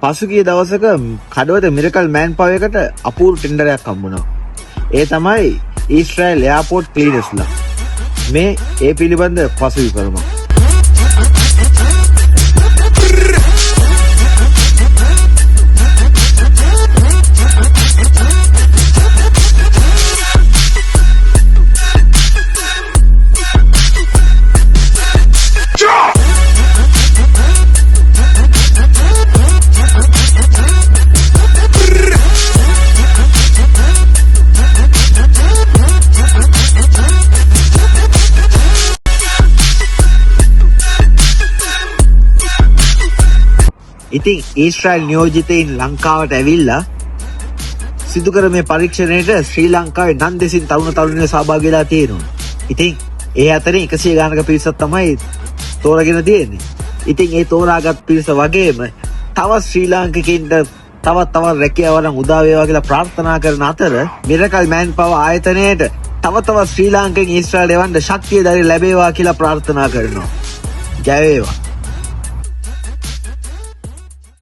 පසුගිය දවසක කඩවත මිරකල් මෑන් පවර් එකට අපූර්ව ටෙන්ඩරයක් හම්බුණා. ඒ තමයි ඊශ්‍රායල් එයාපෝට් ක්ලීනර්ස්ලා. මේ ඒ පිළිබඳ පසු විපරමක්. ඉතින් ඊශ්‍රායල් නියෝජිතයින් ලංකාවට ඇවිල්ලා සිදු කර මේ පරීක්ෂණයට ශ්‍රී ලංකාවේ 9 දෙසින් තරුණ තරුණියෝ සහභාගී වෙලා තියෙනවා. ඉතින් ඒ අතරින් 100 ගානක පිරිසක් තමයි තෝරාගෙන තියෙන්නේ. ඉතින් ඒ තෝරාගත් පිරිස වගේම තවත් ශ්‍රී ලාංකිකයින්ට තවත් රැකියාවලන් උදා වේවා කියලා ප්‍රාර්ථනා කරන අතර මිරකල් මෑන් පවර් ආයතනයේට තවත් ශ්‍රී ලාංකිකයින් ඊශ්‍රායලයට එවන්න ශක්තිය ධෛර්යය ලැබේවා කියලා ප්‍රාර්ථනා කරනවා. ජය වේවා.